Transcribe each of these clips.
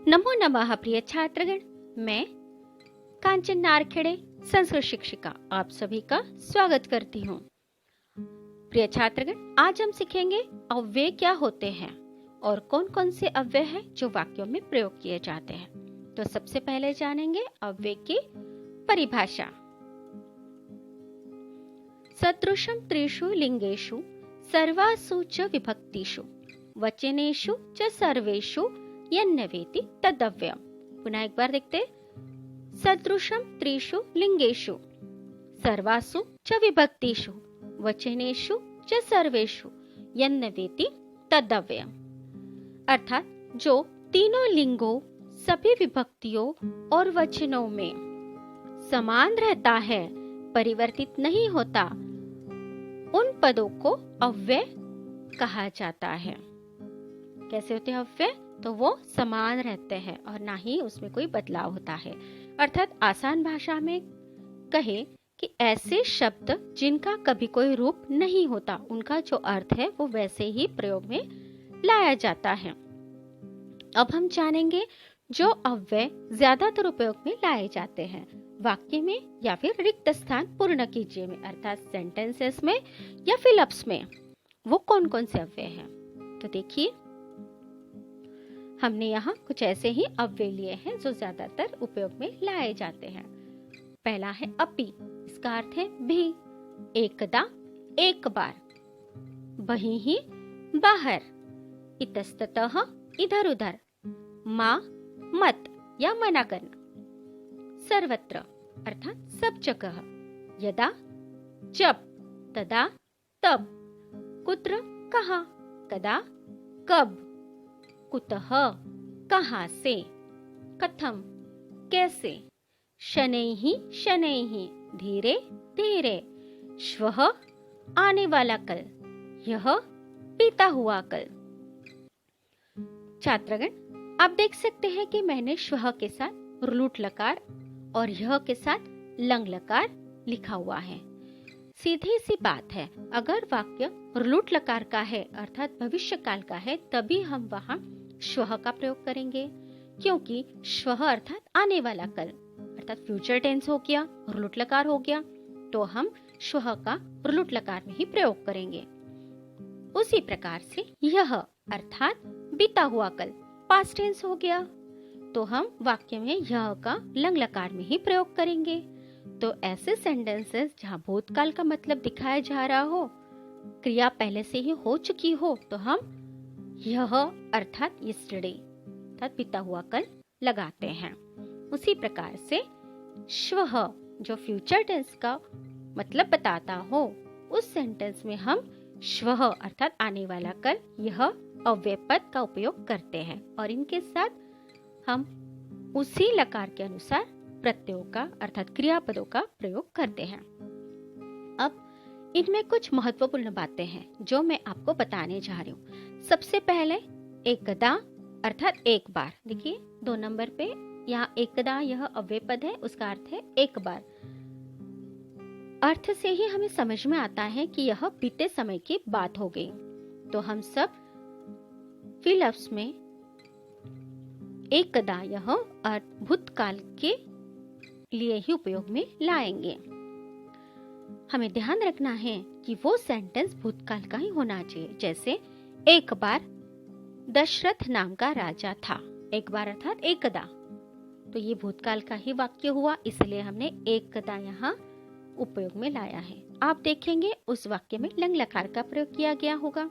नमो नमः प्रिय छात्रगण, मैं कांचन नारखेड़े संस्कृत शिक्षिका आप सभी का स्वागत करती हूँ। प्रिय छात्रगण, आज हम सीखेंगे अव्यय क्या होते हैं और कौन कौन से अव्यय हैं जो वाक्यों में प्रयोग किए जाते हैं। तो सबसे पहले जानेंगे अव्यय की परिभाषा। सदृशम त्रिषु लिंगेषु सर्वासु च विभक्तिषु वचनेषु च सर्वेषु यन्नवेति तदव्ययम्। पुनः एक बार देखते। सदृशम त्रिषु लिंगेषु सर्वासु च विभक्तिषु वचनेषु च सर्वेषु यन्नवेति तदव्ययम्। अर्थात जो तीनों लिंगों, सभी विभक्तियों और वचनों में समान रहता है, परिवर्तित नहीं होता, उन पदों को अव्यय कहा जाता है। कैसे होते हैं अव्यय? तो वो समान रहते हैं और ना ही उसमें कोई बदलाव होता है। अर्थात आसान भाषा में कहे कि ऐसे शब्द जिनका कभी कोई रूप नहीं होता, उनका जो अर्थ है वो वैसे ही प्रयोग में लाया जाता है। अब हम जानेंगे जो अव्यय ज्यादातर उपयोग में लाए जाते हैं वाक्य में या फिर रिक्त स्थान पूर्ण कीजिए में, अर्थात सेंटेंसेस में या फिलअप्स में, वो कौन कौन से अव्यय हैं। तो देखिए, हमने यहाँ कुछ ऐसे ही अव्यय लिए हैं जो ज्यादातर उपयोग में लाए जाते हैं। पहला है अपि, इसका अर्थ है भी, एकदा एक बार, बहिः बाहर, इतस्ततः इधर उधर, माँ मत या मना करना, सर्वत्र अर्थात सब जगह, यदा जब, तदा तब, कुत्र कहाँ, कदा कब, कुतः कहाँ से, कथम कैसे, शनैः शनैः धीरे धीरे, श्वः आने वाला कल, यह बीता हुआ कल। छात्रगण, आप देख सकते हैं कि मैंने श्वः के साथ रुलूट लकार और यह के साथ लंग लकार लिखा हुआ है। सीधी सी बात है, अगर वाक्य रुलूट लकार का है अर्थात भविष्य काल का है, तभी हम वहाँ श्वः का प्रयोग करेंगे, क्योंकि श्वः अर्थात आने वाला कल, अर्थात फ्यूचर टेंस हो गया, रुलूट लकार हो गया, तो हम श्वः का रुलूट लकार में ही प्रयोग करेंगे। उसी प्रकार से यह अर्थात बीता हुआ कल, पास्ट टेंस हो गया, तो हम वाक्य में यह का लंग लकार में ही प्रयोग करेंगे। तो ऐसे सेंटेंसेस जहाँ भूतकाल का मतलब दिखाया जा रहा हो, क्रिया पहले से ही हो चुकी हो, तो हम यह अर्थात यस्टरडे अर्थात बीता हुआ कल लगाते हैं। उसी प्रकार से श्वः जो फ्यूचर टेंस का मतलब बताता हो, उस सेंटेंस में हम श्वः अर्थात आने वाला कल, यह अव्यय पद का उपयोग करते हैं और इनके साथ हम उसी लकार के अनुसार प्रत्ययों का अर्थात क्रियापदों का प्रयोग करते हैं। अब इनमें कुछ महत्वपूर्ण बातें हैं जो मैं आपको बताने जा रही हूँ। सबसे पहले एकदा अर्थात एक बार। देखिए 2 नंबर पे यहाँ एकदा यह अव्यय पद है, उसका अर्थ है एक बार। अर्थ से ही हमें समझ में आता है कि यह बीते समय की बात हो गई। तो हम सब फिलअप्स में एकदा यह भूतकाल के लिए ही उपयोग में लाएंगे। हमें ध्यान रखना है कि वो सेंटेंस भूतकाल का ही होना चाहिए। जैसे एक बार दशरथ नाम का राजा था, एक बार अर्थात एकदा, तो ये भूतकाल का ही वाक्य हुआ, इसलिए हमने एकदा यहाँ उपयोग में लाया है। आप देखेंगे उस वाक्य में लंग लकार का प्रयोग किया गया होगा।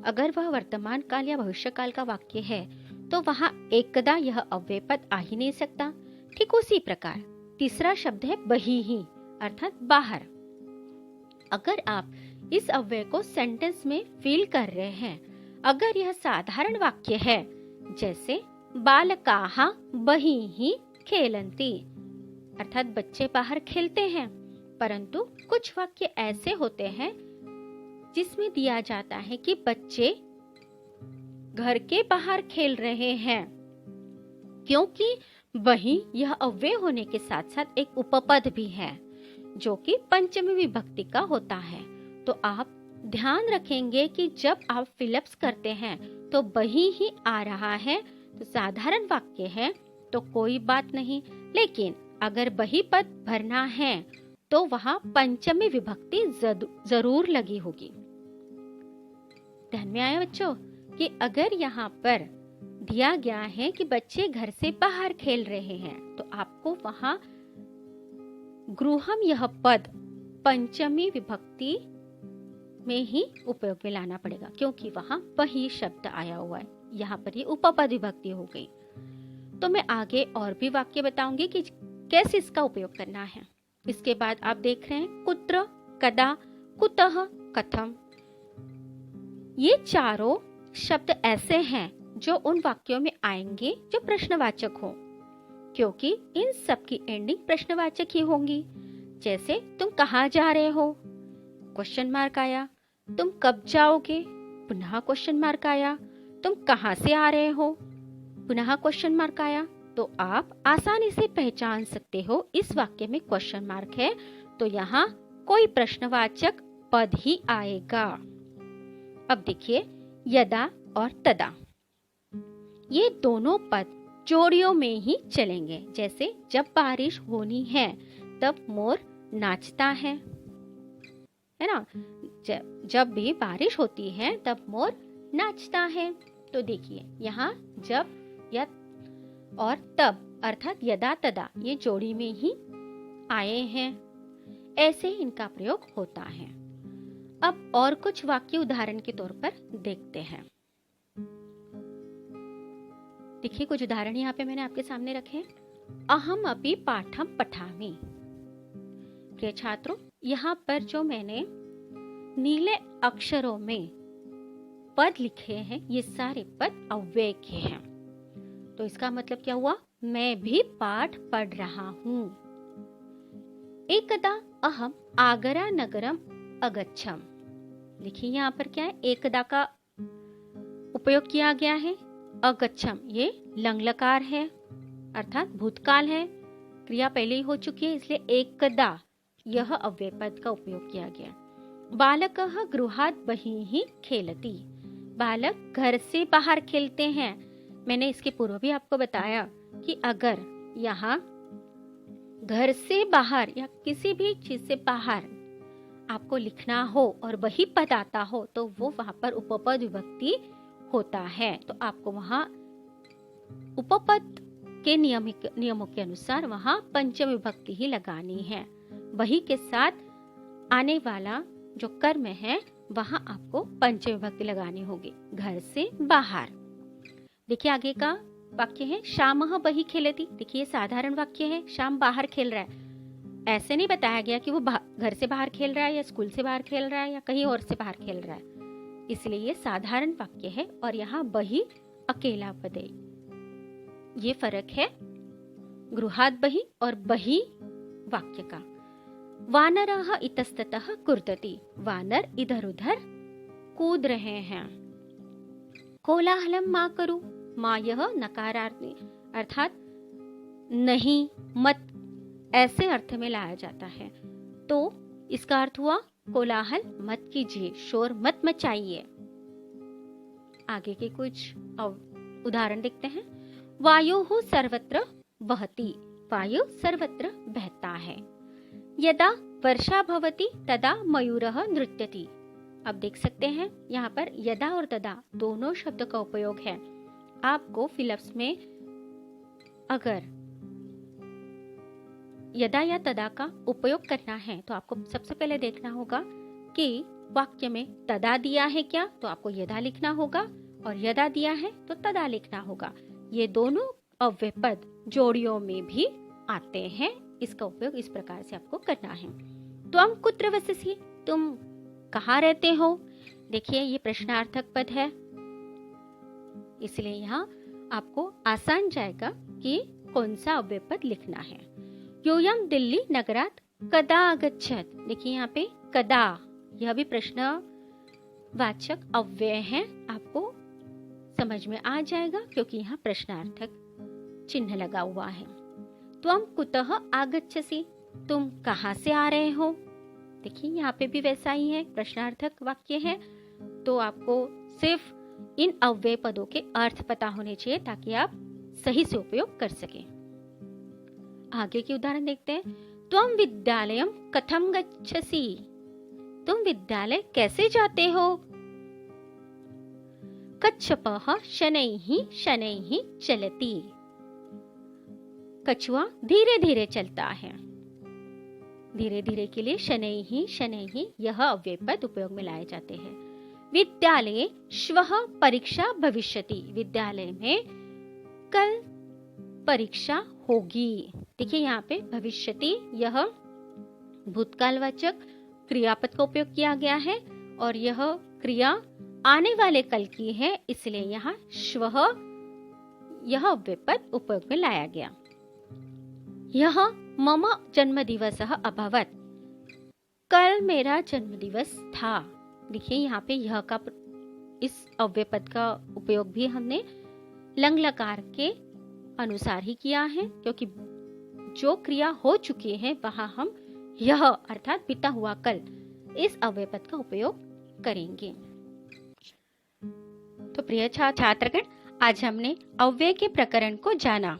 अगर वह वर्तमान काल या भविष्य काल का वाक्य है तो वहाँ एकदा यह अव्यय पद आ ही नहीं सकता। ठीक उसी प्रकार तीसरा शब्द है बहिः अर्थात बाहर। अगर आप इस अव्यय को सेंटेंस में फील कर रहे हैं, अगर यह साधारण वाक्य है जैसे बालकाः बहिः खेलन्ति अर्थात बच्चे बाहर खेलते हैं, परंतु कुछ वाक्य ऐसे होते हैं जिसमें दिया जाता है कि बच्चे घर के बाहर खेल रहे हैं, क्योंकि बहिः यह अव्यय होने के साथ साथ एक उपपद भी है जो कि पंचमी विभक्ति का होता है। तो आप ध्यान रखेंगे कि जब आप फिलअप्स करते हैं तो बहिः ही आ रहा है, तो साधारण वाक्य है तो कोई बात नहीं, लेकिन अगर बही पद भरना है तो वहां पंचमी विभक्ति जरूर लगी होगी। ध्यान में आया बच्चों कि अगर यहाँ पर दिया गया है कि बच्चे घर से बाहर खेल रहे हैं तो आपको वहां गृहम यह पद पंचमी विभक्ति में ही उपयोग में लाना पड़ेगा, क्योंकि वहां बही शब्द आया हुआ है। यहाँ पर ये उपपद विभक्ति हो गई। तो मैं आगे और भी वाक्य बताऊंगी कि कैसे इसका उपयोग करना है। इसके बाद आप देख रहे हैं कुत्र, कदा, कुतः, कथम। ये चारों शब्द ऐसे हैं जो उन वाक्यों में आएंगे जो प्रश्नवाचक हो, क्योंकि इन सब की एंडिंग प्रश्नवाचक ही होंगी। जैसे तुम कहाँ जा रहे हो, क्वेश्चन मार्क आया। तुम कब जाओगे, पुनः क्वेश्चन मार्क आया। तुम कहाँ से आ रहे हो, पुनः क्वेश्चन मार्क आया। तो आप आसानी से पहचान सकते हो इस वाक्य में क्वेश्चन मार्क है तो यहाँ कोई प्रश्नवाचक पद ही आएगा। अब देखिए यदा और तदा, ये दोनों पद जोड़ियों में ही चलेंगे। जैसे जब बारिश होनी है तब मोर नाचता है ना। जब भी बारिश होती है तब मोर नाचता है। तो देखिए यहाँ जब या और तब अर्थात यदा तदा ये जोड़ी में ही आए हैं, ऐसे ही इनका प्रयोग होता है। अब और कुछ वाक्य उदाहरण के तौर पर देखते हैं। देखिए कुछ उदाहरण यहाँ पे मैंने आपके सामने रखे हैं। अहम अपि पाठम पठामि। प्रिय छात्रों, यहाँ पर जो मैंने नीले अक्षरों में पद लिखे हैं ये सारे पद अव्यय के हैं। तो इसका मतलब क्या हुआ, मैं भी पाठ पढ़ रहा हूँ। एकदा अहम आगरा नगरम अगच्छम। देखिए यहाँ पर क्या है, एकदा का उपयोग किया गया है। अगच्छम ये लंग लकार है अर्थात भूतकाल है, क्रिया पहले ही हो चुकी है, इसलिए एकदा यह अव्यय पद का उपयोग किया गया। बालकः गृहात् बहिः खेलति। बालक घर से बाहर खेलते हैं। मैंने इसके पूर्व भी आपको बताया कि अगर यहाँ घर से बाहर या किसी भी चीज से बाहर आपको लिखना हो और वही पद आता हो तो वो वहां पर उपपद विभक्ति होता है। तो आपको वहां उपपद के नियमों के अनुसार वहां पंचम विभक्ति ही लगानी है। वही के साथ आने वाला जो कर्म है वहां आपको पंचम विभक्ति लगानी होगी, घर से बाहर। देखिए आगे का वाक्य है श्यामः बहि खेलति। देखिए ये साधारण वाक्य है, श्याम बाहर खेल रहा है। ऐसे नहीं बताया गया कि वो घर से बाहर खेल रहा है या स्कूल से बाहर खेल रहा है या कहीं और से बाहर खेल रहा है, इसलिए ये साधारण वाक्य है और यहाँ बहि अकेला पद है। ये फर्क है गृहात् बहि और बहि वाक्य का। वानरः इतस्ततः कुर्दति। वानर इधर उधर कूद रहे हैं। कोलाहलम मा करू। मा यह नकारार्थी अर्थात नहीं, मत, ऐसे अर्थ में लाया जाता है। तो इसका अर्थ हुआ कोलाहल मत कीजिए, शोर मत मचाइए। आगे के कुछ उदाहरण देखते हैं। वायुः सर्वत्र बहति। वायु सर्वत्र बहता है। यदा वर्षा भवति तदा मयूरः नृत्यति। अब देख सकते हैं यहाँ पर यदा और तदा दोनों शब्द का उपयोग है। आपको फिलप्स में अगर यदा या तदा का उपयोग करना है तो आपको सबसे पहले देखना होगा कि वाक्य में तदा दिया है क्या, तो आपको यदा लिखना होगा, और यदा दिया है तो तदा लिखना होगा। ये दोनों अव्यय पद जोड़ियों में भी आते हैं। इसका उपयोग इस प्रकार से आपको करना है। त्वं कुत्र वससि। तुम कहाँ रहते हो। देखिए ये प्रश्नार्थक पद है, इसलिए यहाँ आपको आसान जाएगा कि कौन सा अव्यय पद लिखना है। योयम दिल्ली नगरात कदा आगच्छत। देखिए यहाँ पे कदा यह भी प्रश्नवाचक अव्यय है, आपको समझ में आ जाएगा क्योंकि यहाँ प्रश्नार्थक चिन्ह लगा हुआ है। त्वं कुतः आगच्छसि। तुम कहाँ से आ रहे हो। देखिए यहाँ पे भी वैसा ही है, प्रश्नार्थक वाक्य है, तो आपको सिर्फ इन अव्यय पदों के अर्थ पता होने चाहिए ताकि आप सही से उपयोग कर सकें। आगे की उदाहरण देखते हैं। त्वं विद्यालयं कथं गच्छसि? तुम विद्यालय कैसे जाते हो? कच्छपः शनैः शनैः चलति। कछुआ धीरे धीरे चलता है। धीरे धीरे के लिए शनैः शनैः यह अव्यय पद उपयोग में लाए जाते हैं। विद्यालये श्वः परीक्षा भविष्यति। विद्यालय में कल परीक्षा होगी। देखिए यहाँ पे भविष्यति यह भूतकालवाचक क्रियापद का उपयोग किया गया है और यह क्रिया आने वाले कल की है, इसलिए यहाँ श्वः यह अव्यय पद उपयोग में लाया गया। यह मम जन्मदिवसः अभवत्। कल मेरा जन्मदिवस था। देखिए यहाँ पे यह का इस अव्यय पद का उपयोग भी हमने लंग लकार के अनुसार ही किया है, क्योंकि जो क्रिया हो चुकी है वहां हम यह अर्थात बीता हुआ कल इस अव्यय पद का उपयोग करेंगे। तो प्रिय छात्रगण, आज हमने अव्यय के प्रकरण को जाना।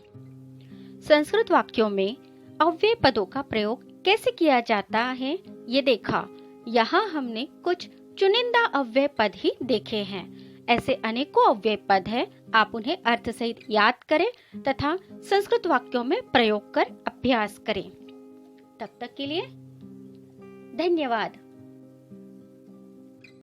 संस्कृत वाक्यों में अव्यय पदों का प्रयोग कैसे किया जाता है ये देखा। यहाँ हमने कुछ चुनिंदा अव्यय पद ही देखे हैं। ऐसे अनेकों अव्यय पद हैं, आप उन्हें अर्थ सहित याद करें तथा संस्कृत वाक्यों में प्रयोग कर अभ्यास करें। तब तक के लिए धन्यवाद।